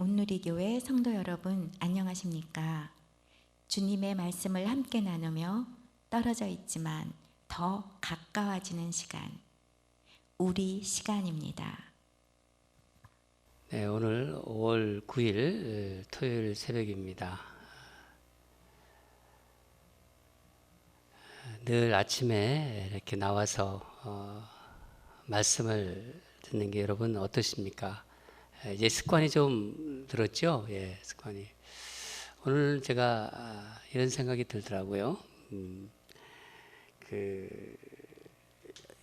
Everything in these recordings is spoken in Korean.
온누리교회 성도 여러분, 안녕하십니까? 주님의 말씀을 함께 나누며 떨어져 있지만 더 가까워지는 시간, 우리 시간입니다. 네, 오늘 5월 9일 토요일 새벽입니다. 늘 아침에 이렇게 나와서 말씀을 듣는 게 여러분 어떠십니까? 이제 습관이 좀 들었죠? 예, 습관이. 오늘 제가 이런 생각이 들더라고요.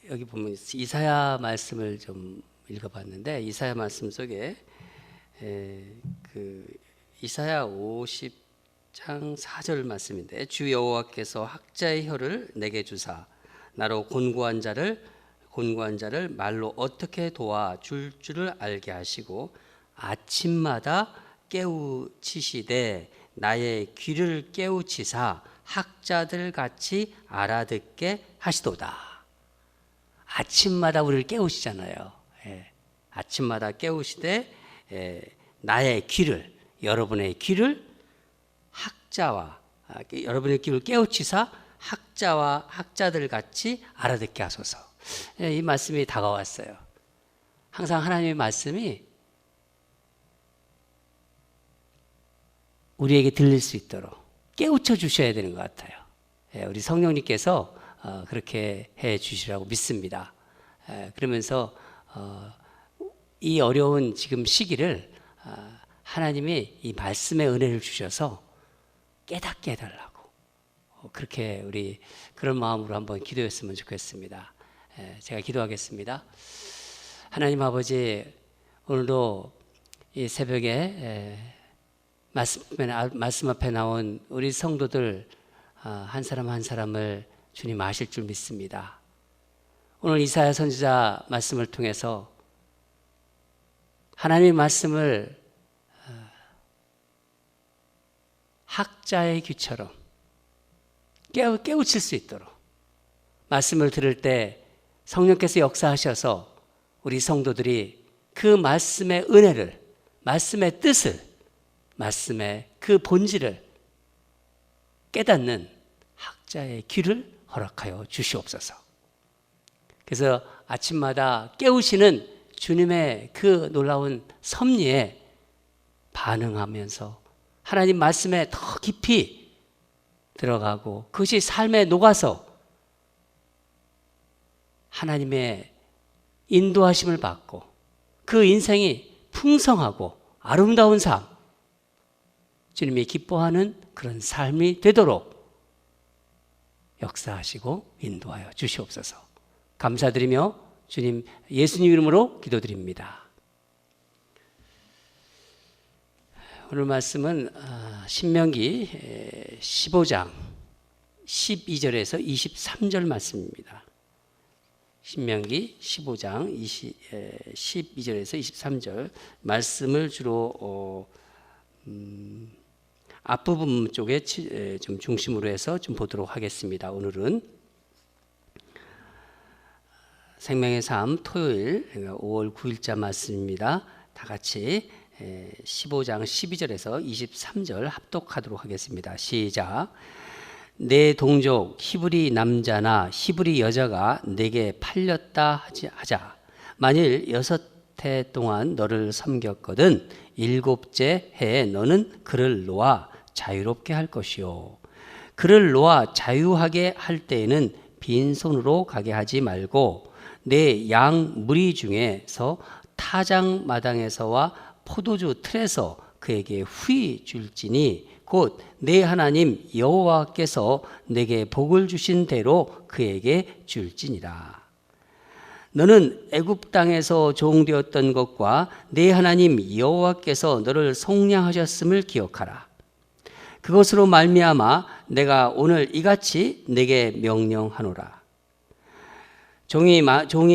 여기 보면 이사야 말씀을 좀 읽어봤는데, 이사야 말씀 속에 이사야 50장 4절 말씀인데, 주 여호와께서 학자의 혀를 내게 주사 나로 곤고한 자를 말로 어떻게 도와줄 줄을 알게 하시고 아침마다 깨우치시되 나의 귀를 깨우치사 학자들 같이 알아듣게 하시도다. 아침마다 우리를 깨우시잖아요. 아침마다 깨우시되 나의 귀를, 여러분의 귀를 여러분의 귀를 깨우치사 학자들 같이 알아듣게 하소서. 이 말씀이 다가왔어요. 항상 하나님의 말씀이 우리에게 들릴 수 있도록 깨우쳐 주셔야 되는 것 같아요. 우리 성령님께서 그렇게 해 주시라고 믿습니다. 그러면서 이 어려운 지금 시기를 하나님이 이 말씀의 은혜를 주셔서 깨닫게 해달라고, 그렇게 우리 그런 마음으로 한번 기도했으면 좋겠습니다. 제가 기도하겠습니다. 하나님 아버지, 오늘도 이 새벽에 말씀 앞에 나온 우리 성도들 한 사람 한 사람을 주님 아실 줄 믿습니다. 오늘 이사야 선지자 말씀을 통해서 하나님의 말씀을 학자의 귀처럼 깨우칠 수 있도록 말씀을 들을 때 성령께서 역사하셔서 우리 성도들이 그 말씀의 은혜를, 말씀의 뜻을, 말씀의 그 본질을 깨닫는 학자의 귀를 허락하여 주시옵소서. 그래서 아침마다 깨우시는 주님의 그 놀라운 섭리에 반응하면서 하나님 말씀에 더 깊이 들어가고 그것이 삶에 녹아서 하나님의 인도하심을 받고 그 인생이 풍성하고 아름다운 삶, 주님이 기뻐하는 그런 삶이 되도록 역사하시고 인도하여 주시옵소서. 감사드리며 주님 예수님 이름으로 기도드립니다. 오늘 말씀은 신명기 15장 12절에서 23절 말씀입니다. 신명기 15장 12절에서 23절 말씀을 주로 앞부분 쪽에 좀 중심으로 해서 좀 보도록 하겠습니다. 오늘은 생명의 삶 토요일 5월 9일자 말씀입니다. 다 같이 15장 12절에서 23절 합독하도록 하겠습니다. 시작. 내 동족 히브리 남자나 히브리 여자가 내게 팔렸다 하자. 만일 6해 동안 너를 섬겼거든 7째 해에 너는 그를 놓아 자유롭게 할 것이요. 그를 놓아 자유하게 할 때에는 빈손으로 가게 하지 말고 내 양 무리 중에서 타작 마당에서와 포도주 틀에서 그에게 후히 줄지니 곧 내 하나님 여호와께서 내게 복을 주신 대로 그에게 줄지니라. 너는 애굽 땅에서 종되었던 것과 내 하나님 여호와께서 너를 속량하셨음을 기억하라. 그것으로 말미암아 내가 오늘 이같이 내게 명령하노라. 종이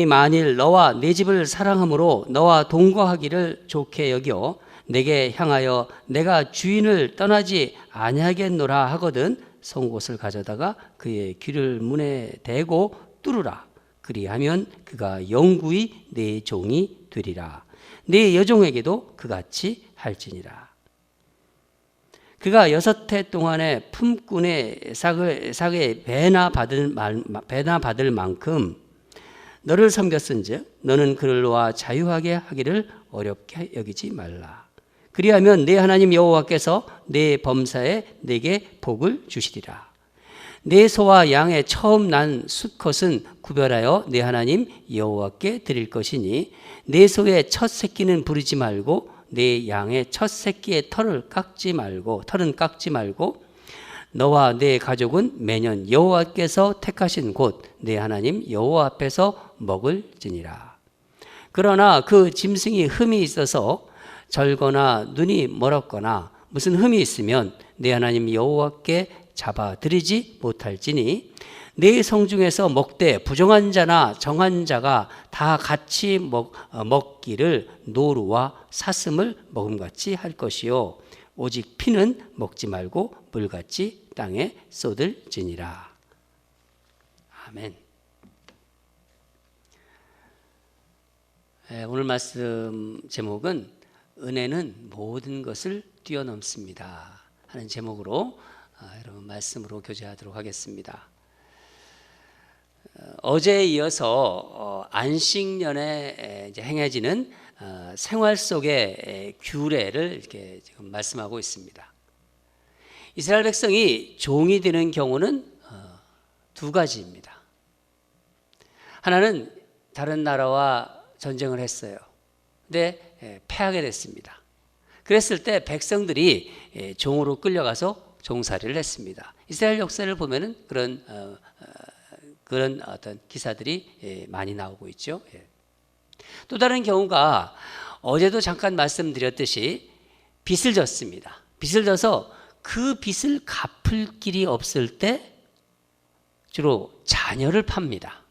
만일 너와 내 집을 사랑함으로 너와 동거하기를 좋게 여겨 내게 향하여 내가 주인을 떠나지 아니하겠노라 하거든 송곳을 가져다가 그의 귀를 문에 대고 뚫으라. 그리하면 그가 영구히 내 종이 되리라. 네 여종에게도 그같이 할지니라. 그가 6해 동안의 품꾼의 삭에 배나 받을 만큼 너를 섬겼은즉 너는 그를 놓아 자유하게 하기를 어렵게 여기지 말라. 그리하면 내 하나님 여호와께서 내 범사에 내게 복을 주시리라. 내 소와 양의 처음 난 수컷은 구별하여 내 하나님 여호와께 드릴 것이니 내 소의 첫 새끼는 부르지 말고 내 양의 첫 새끼의 털은 깎지 말고 너와 내 가족은 매년 여호와께서 택하신 곳 내 하나님 여호와 앞에서 먹을지니라. 그러나 그 짐승이 흠이 있어서 절거나 눈이 멀었거나 무슨 흠이 있으면 내 하나님 여호와께 잡아 드리지 못할지니 내 성중에서 먹되 부정한 자나 정한 자가 다 같이 먹기를 노루와 사슴을 먹음같이 할 것이요 오직 피는 먹지 말고 물같이 땅에 쏟을지니라. 아멘. 오늘 말씀 제목은 은혜는 모든 것을 뛰어넘습니다 하는 제목으로 여러분 말씀으로 교제하도록 하겠습니다. 어제에 이어서 안식년에 이제 행해지는 생활 속의 규례를 이렇게 지금 말씀하고 있습니다. 이스라엘 백성이 종이 되는 경우는 두 가지입니다. 하나는 다른 나라와 전쟁을 했어요. 근데 패하게 됐습니다. 그랬을 때 백성들이 종으로 끌려가서 종살이를 했습니다. 이스라엘 역사를 보면은 그런 어떤 기사들이 많이 나오고 있죠. 또 다른 경우가 어제도 잠깐 말씀드렸듯이 빚을 졌습니다. 빚을 져서 그 빚을 갚을 길이 없을 때 주로 자녀를 팝니다.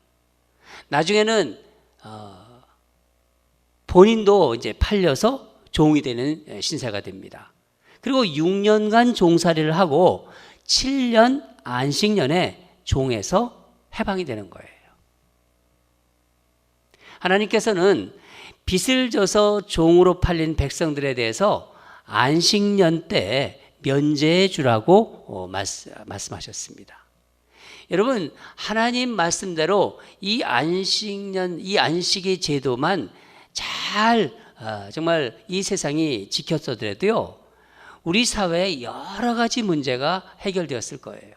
나중에는 본인도 이제 팔려서 종이 되는 신세가 됩니다. 그리고 6년간 종살이를 하고 7년 안식년에 종에서 해방이 되는 거예요. 하나님께서는 빚을 져서 종으로 팔린 백성들에 대해서 안식년 때 면제해 주라고 말씀하셨습니다. 여러분, 하나님 말씀대로 이 안식년, 이 안식의 제도만 잘 정말 이 세상이 지켰어더라도요, 우리 사회에 여러 가지 문제가 해결되었을 거예요.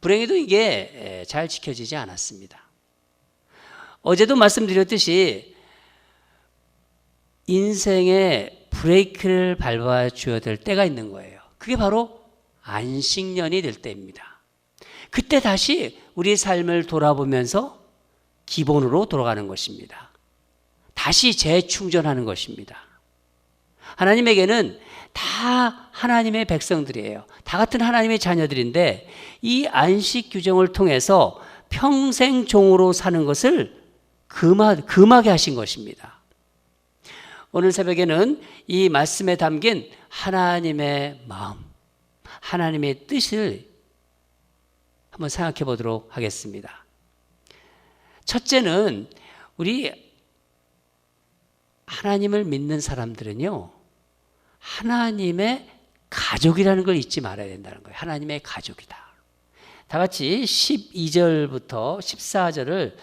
불행히도 이게 잘 지켜지지 않았습니다. 어제도 말씀드렸듯이 인생의 브레이크를 밟아 주어야 될 때가 있는 거예요. 그게 바로 안식년이 될 때입니다. 그때 다시 우리 삶을 돌아보면서 기본으로 돌아가는 것입니다. 다시 재충전하는 것입니다. 하나님에게는 다 하나님의 백성들이에요. 다 같은 하나님의 자녀들인데 이 안식 규정을 통해서 평생 종으로 사는 것을 금하게 하신 것입니다. 오늘 새벽에는 이 말씀에 담긴 하나님의 마음, 하나님의 뜻을 한번 생각해 보도록 하겠습니다. 첫째는 우리 하나님을 믿는 사람들은요, 하나님의 가족이라는 걸 잊지 말아야 된다는 거예요. 하나님의 가족이다. 다 같이 12절부터 14절을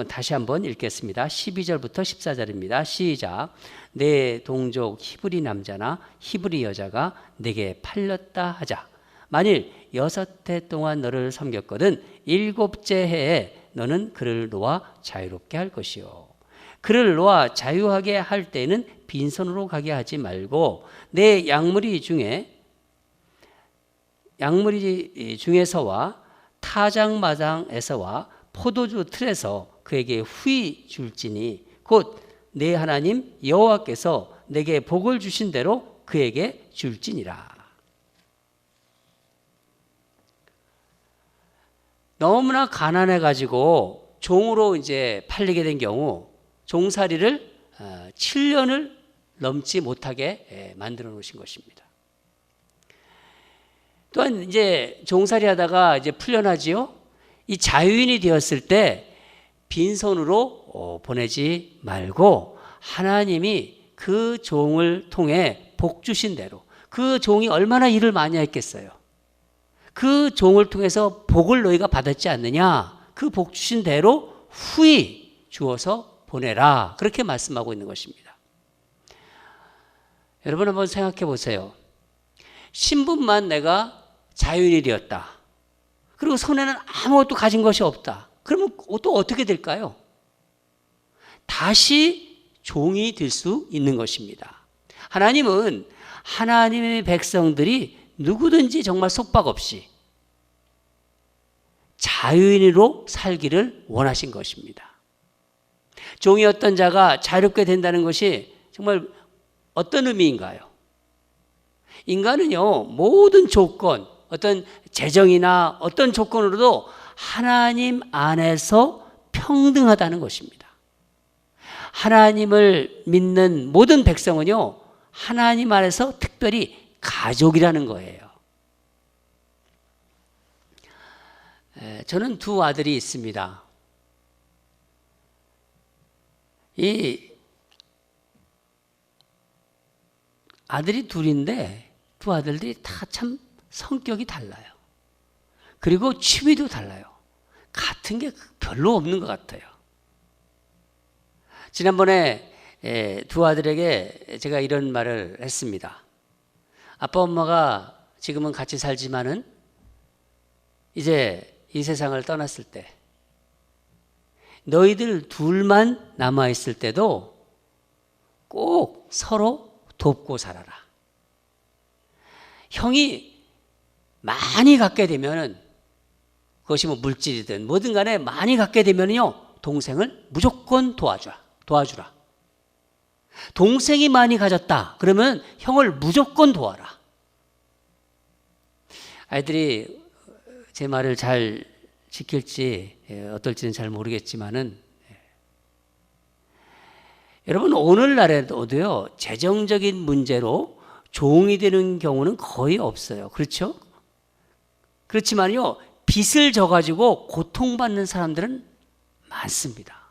다시 한번 읽겠습니다. 12절부터 14절입니다. 시작. 내 동족 히브리 남자나 히브리 여자가 내게 팔렸다 하자. 만일 6해 동안 너를 섬겼거든 7째 해에 너는 그를 놓아 자유롭게 할 것이요. 그를 놓아 자유하게 할 때에는 빈손으로 가게 하지 말고 내 양무리 중에서와 타작마당에서와 포도주 틀에서 그에게 후히 줄지니 곧 내 하나님 여호와께서 내게 복을 주신 대로 그에게 줄지니라. 너무나 가난해 가지고 종으로 이제 팔리게 된 경우 종살이를 7년을 넘지 못하게 만들어 놓으신 것입니다. 또한 이제 종살이 하다가 이제 풀려나지요. 이 자유인이 되었을 때 빈손으로 보내지 말고 하나님이 그 종을 통해 복 주신 대로, 그 종이 얼마나 일을 많이 했겠어요. 그 종을 통해서 복을 너희가 받았지 않느냐. 그 복 주신 대로 후히 주어서 보내라. 그렇게 말씀하고 있는 것입니다. 여러분 한번 생각해 보세요. 신분만 내가 자유인이 되었다. 그리고 손에는 아무것도 가진 것이 없다. 그러면 또 어떻게 될까요? 다시 종이 될 수 있는 것입니다. 하나님은 하나님의 백성들이 누구든지 정말 속박 없이 자유인으로 살기를 원하신 것입니다. 종이었던 자가 자유롭게 된다는 것이 정말 어떤 의미인가요? 인간은요, 모든 조건, 어떤 재정이나 어떤 조건으로도 하나님 안에서 평등하다는 것입니다. 하나님을 믿는 모든 백성은요, 하나님 안에서 특별히 가족이라는 거예요. 저는 두 아들이 있습니다. 이 아들이 둘인데 두 아들들이 다 참 성격이 달라요. 그리고 취미도 달라요. 같은 게 별로 없는 것 같아요. 지난번에 두 아들에게 제가 이런 말을 했습니다. 아빠 엄마가 지금은 같이 살지만은 이제 이 세상을 떠났을 때 너희들 둘만 남아있을 때도 꼭 서로 돕고 살아라. 형이 많이 갖게 되면은 그것이 뭐 물질이든 뭐든 간에 많이 갖게 되면요, 동생을 무조건 도와주라. 동생이 많이 가졌다. 그러면 형을 무조건 도와라. 아이들이 제 말을 잘 지킬지 어떨지는 잘 모르겠지만은, 여러분 오늘날에도요, 재정적인 문제로 종이 되는 경우는 거의 없어요. 그렇죠? 그렇지만요, 빚을 져가지고 고통받는 사람들은 많습니다.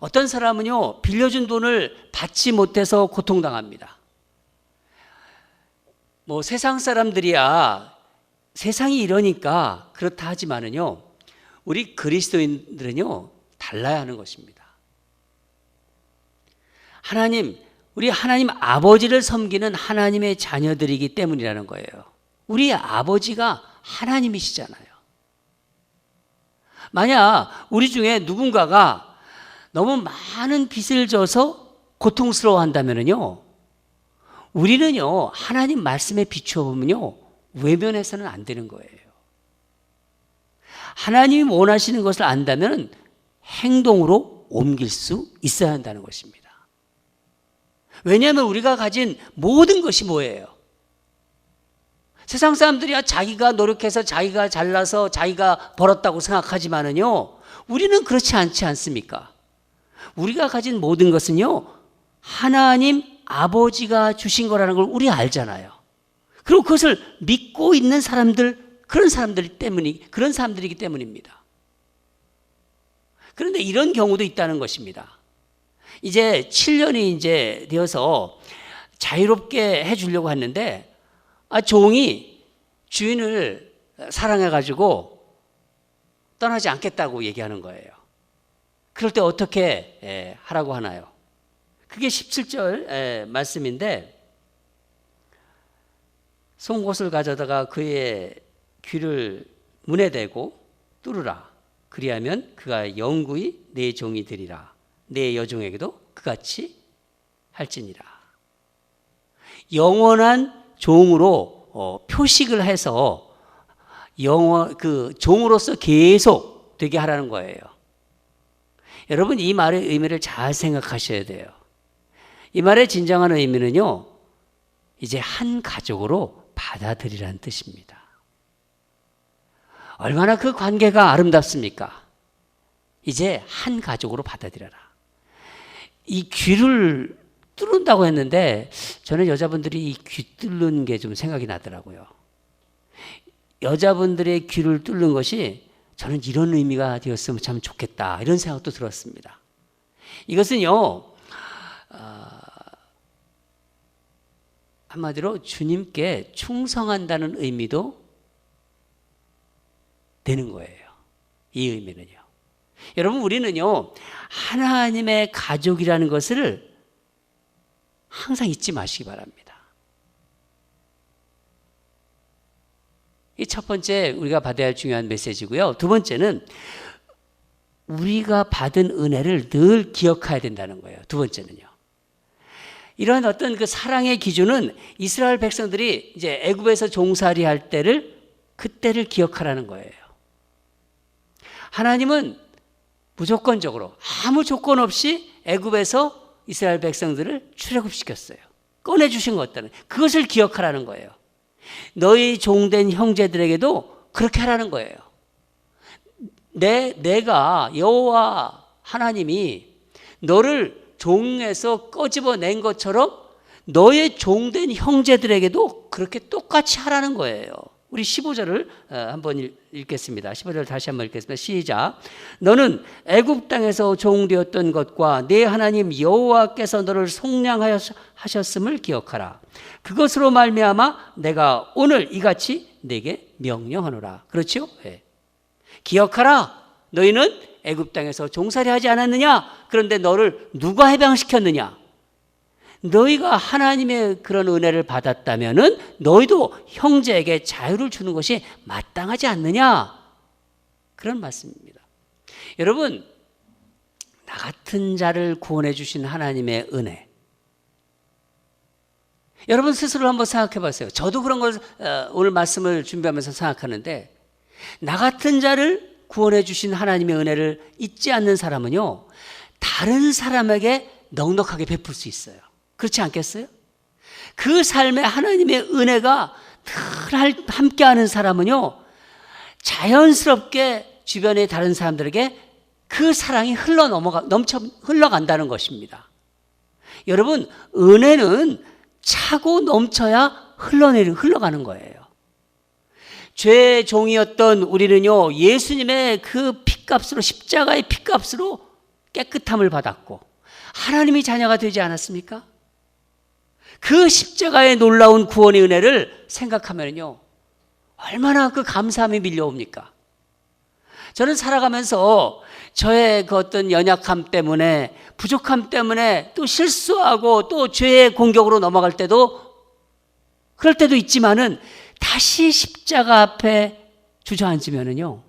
어떤 사람은요, 빌려준 돈을 받지 못해서 고통당합니다. 뭐 세상 사람들이야 세상이 이러니까 그렇다 하지만은요, 우리 그리스도인들은요, 달라야 하는 것입니다. 우리 하나님 아버지를 섬기는 하나님의 자녀들이기 때문이라는 거예요. 우리 아버지가 하나님이시잖아요. 만약 우리 중에 누군가가 너무 많은 빚을 져서 고통스러워 한다면요, 우리는요, 하나님 말씀에 비추어 보면요, 외면해서는 안 되는 거예요. 하나님이 원하시는 것을 안다면 행동으로 옮길 수 있어야 한다는 것입니다. 왜냐하면 우리가 가진 모든 것이 뭐예요? 세상 사람들이야 자기가 노력해서 자기가 잘나서 자기가 벌었다고 생각하지만은요, 우리는 그렇지 않지 않습니까? 우리가 가진 모든 것은요, 하나님 아버지가 주신 거라는 걸 우리 알잖아요. 그리고 그것을 믿고 있는 사람들, 그런 사람들이기 때문입니다. 그런데 이런 경우도 있다는 것입니다. 이제 7년이 이제 되어서 자유롭게 해주려고 했는데, 종이 주인을 사랑해가지고 떠나지 않겠다고 얘기하는 거예요. 그럴 때 어떻게 하라고 하나요? 그게 17절 말씀인데, 송곳을 가져다가 그의 귀를 문에 대고 뚫으라. 그리하면 그가 영구히 내 종이 되리라. 내 여종에게도 그같이 할지니라. 영원한 종으로 표식을 해서 그 종으로서 계속 되게 하라는 거예요. 여러분, 이 말의 의미를 잘 생각하셔야 돼요. 이 말의 진정한 의미는요, 이제 한 가족으로 받아들이라는 뜻입니다. 얼마나 그 관계가 아름답습니까? 이제 한 가족으로 받아들여라. 이 귀를 뚫는다고 했는데, 저는 여자분들이 이 귀 뚫는 게 좀 생각이 나더라고요. 여자분들의 귀를 뚫는 것이 저는 이런 의미가 되었으면 참 좋겠다, 이런 생각도 들었습니다. 이것은요, 한마디로 주님께 충성한다는 의미도 되는 거예요. 이 의미는요. 여러분, 우리는요, 하나님의 가족이라는 것을 항상 잊지 마시기 바랍니다. 이 첫 번째 우리가 받아야 할 중요한 메시지고요. 두 번째는 우리가 받은 은혜를 늘 기억해야 된다는 거예요. 두 번째는요. 이런 어떤 그 사랑의 기준은 이스라엘 백성들이 이제 애굽에서 종살이 할 때를, 그때를 기억하라는 거예요. 하나님은 무조건적으로 아무 조건 없이 애굽에서 이스라엘 백성들을 출애굽시켰어요. 꺼내주신 것들은 그것을 기억하라는 거예요. 너희 종된 형제들에게도 그렇게 하라는 거예요. 내가 여호와 하나님이 너를 종에서 꺼집어낸 것처럼 너의 종된 형제들에게도 그렇게 똑같이 하라는 거예요. 우리 15절을 한번 읽겠습니다. 15절 다시 한번 읽겠습니다. 시작. 너는 애굽 땅에서 종되었던 것과 네 하나님 여호와께서 너를 속량하셨음을 기억하라. 그것으로 말미암아 내가 오늘 이같이 네게 명령하노라. 그렇죠? 네. 기억하라. 너희는 애굽 땅에서 종살이 하지 않았느냐? 그런데 너를 누가 해방시켰느냐? 너희가 하나님의 그런 은혜를 받았다면은 너희도 형제에게 자유를 주는 것이 마땅하지 않느냐? 그런 말씀입니다. 여러분, 나 같은 자를 구원해 주신 하나님의 은혜. 여러분 스스로 한번 생각해 보세요. 저도 그런 걸 오늘 말씀을 준비하면서 생각하는데, 나 같은 자를 구원해 주신 하나님의 은혜를 잊지 않는 사람은요, 다른 사람에게 넉넉하게 베풀 수 있어요. 그렇지 않겠어요? 그 삶에 하나님의 은혜가 늘 함께하는 사람은요, 자연스럽게 주변의 다른 사람들에게 그 사랑이 흘러간다는 것입니다. 여러분, 은혜는 차고 넘쳐야 흘러가는 거예요. 죄의 종이었던 우리는요, 예수님의 그 피값으로, 십자가의 피값으로 깨끗함을 받았고 하나님이 자녀가 되지 않았습니까? 그 십자가의 놀라운 구원의 은혜를 생각하면요, 얼마나 그 감사함이 밀려옵니까? 저는 살아가면서 저의 그 어떤 연약함 때문에, 부족함 때문에 또 실수하고 또 죄의 공격으로 넘어갈 때도, 그럴 때도 있지만은 다시 십자가 앞에 주저앉으면은요,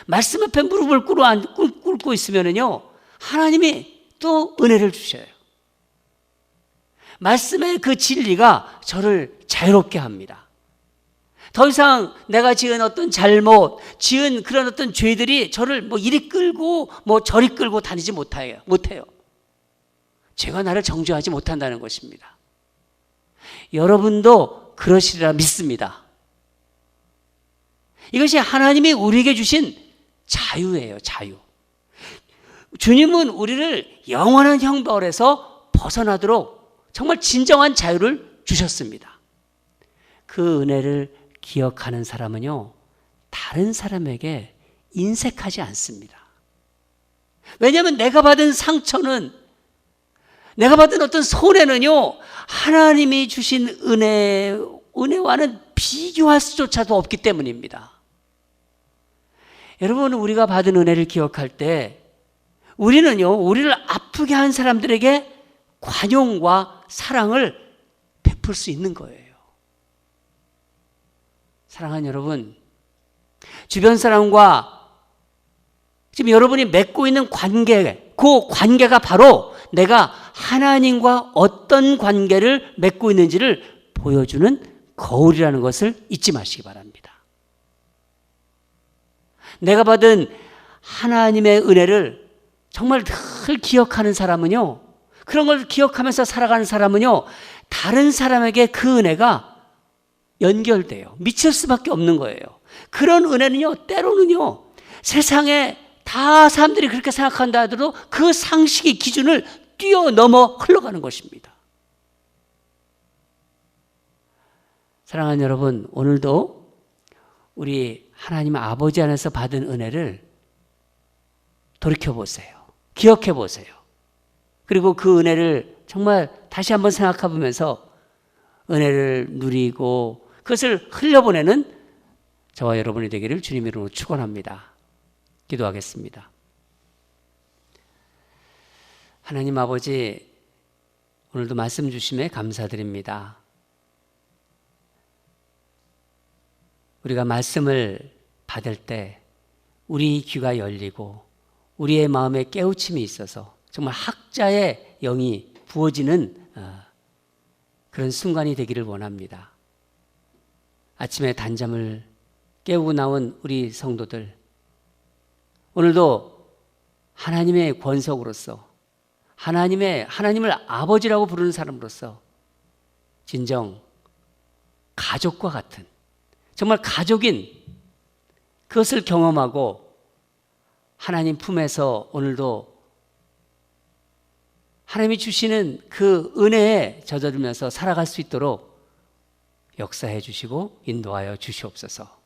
말씀 앞에 무릎을 꿇고 있으면은요, 하나님이 또 은혜를 주셔요. 말씀의 그 진리가 저를 자유롭게 합니다. 더 이상 내가 지은 어떤 잘못, 지은 그런 어떤 죄들이 저를 뭐 이리 끌고 뭐 저리 끌고 다니지 못해요. 죄가 나를 정죄하지 못한다는 것입니다. 여러분도 그러시리라 믿습니다. 이것이 하나님이 우리에게 주신 자유예요, 자유. 주님은 우리를 영원한 형벌에서 벗어나도록 정말 진정한 자유를 주셨습니다. 그 은혜를 기억하는 사람은요, 다른 사람에게 인색하지 않습니다. 왜냐하면 내가 받은 상처는, 내가 받은 어떤 손해는요, 하나님이 주신 은혜와는 비교할 수조차도 없기 때문입니다. 여러분, 우리가 받은 은혜를 기억할 때 우리는요, 우리를 아프게 한 사람들에게 관용과 사랑을 베풀 수 있는 거예요. 사랑하는 여러분, 주변 사람과 지금 여러분이 맺고 있는 관계, 그 관계가 바로 내가 하나님과 어떤 관계를 맺고 있는지를 보여주는 거울이라는 것을 잊지 마시기 바랍니다. 내가 받은 하나님의 은혜를 정말 늘 기억하는 사람은요, 그런 걸 기억하면서 살아가는 사람은요, 다른 사람에게 그 은혜가 연결돼요. 미칠 수밖에 없는 거예요. 그런 은혜는요, 때로는요, 세상에 다 사람들이 그렇게 생각한다 하더라도 그 상식의 기준을 뛰어넘어 흘러가는 것입니다. 사랑하는 여러분, 오늘도 우리 하나님 아버지 안에서 받은 은혜를 돌이켜보세요. 기억해보세요. 그리고 그 은혜를 정말 다시 한번 생각해 보면서 은혜를 누리고 그것을 흘려보내는 저와 여러분이 되기를 주님 이름으로 축원합니다. 기도하겠습니다. 하나님 아버지, 오늘도 말씀 주심에 감사드립니다. 우리가 말씀을 받을 때 우리 귀가 열리고 우리의 마음에 깨우침이 있어서 정말 학자의 영이 부어지는 그런 순간이 되기를 원합니다. 아침에 단잠을 깨우고 나온 우리 성도들, 오늘도 하나님의 권속으로서 하나님을 아버지라고 부르는 사람으로서 진정 가족과 같은, 정말 가족인 그것을 경험하고 하나님 품에서 오늘도 하나님이 주시는 그 은혜에 젖어들면서 살아갈 수 있도록 역사해 주시고 인도하여 주시옵소서.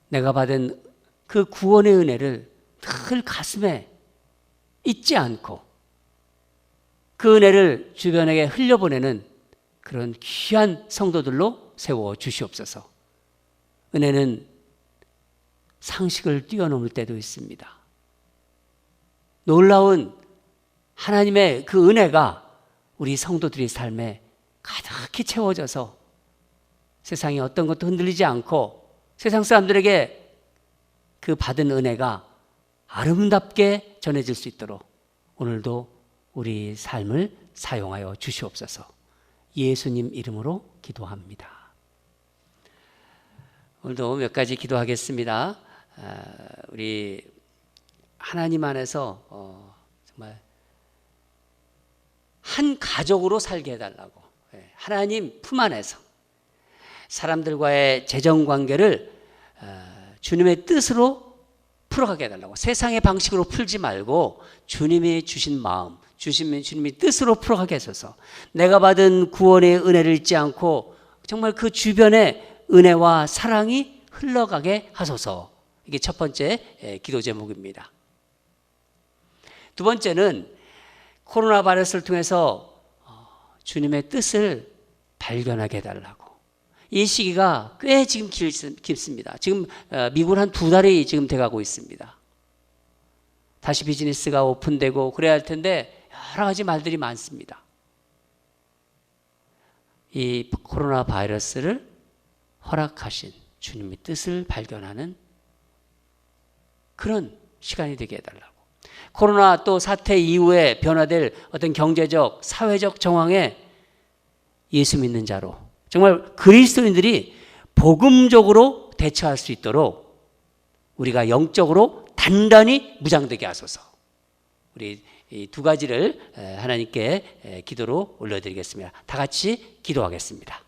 내가 받은 그 구원의 은혜를 늘 가슴에 잊지 않고 그 은혜를 주변에게 흘려보내는 그런 귀한 성도들로 세워 주시옵소서. 은혜는 상식을 뛰어넘을 때도 있습니다. 놀라운 하나님의 그 은혜가 우리 성도들의 삶에 가득히 채워져서 세상에 어떤 것도 흔들리지 않고 세상 사람들에게 그 받은 은혜가 아름답게 전해질 수 있도록 오늘도 우리 삶을 사용하여 주시옵소서. 예수님 이름으로 기도합니다. 오늘도 몇 가지 기도하겠습니다. 우리 하나님 안에서 정말 한 가족으로 살게 해달라고, 하나님 품 안에서 사람들과의 재정관계를 주님의 뜻으로 풀어가게 해달라고, 세상의 방식으로 풀지 말고 주님이 주신 마음, 주님의 뜻으로 풀어가게 하소서. 내가 받은 구원의 은혜를 잊지 않고 정말 그 주변에 은혜와 사랑이 흘러가게 하소서. 이게 첫 번째 기도 제목입니다. 두 번째는 코로나 바이러스를 통해서 주님의 뜻을 발견하게 해달라고. 이 시기가 꽤 지금 깊습니다. 지금 미국은 한 2달이 지금 돼가고 있습니다. 다시 비즈니스가 오픈되고 그래야 할 텐데 여러 가지 말들이 많습니다. 이 코로나 바이러스를 허락하신 주님의 뜻을 발견하는 그런 시간이 되게 해달라고. 코로나 또 사태 이후에 변화될 어떤 경제적, 사회적 정황에 예수 믿는 자로 정말 그리스도인들이 복음적으로 대처할 수 있도록 우리가 영적으로 단단히 무장되게 하소서. 우리 이 두 가지를 하나님께 기도로 올려드리겠습니다. 다 같이 기도하겠습니다.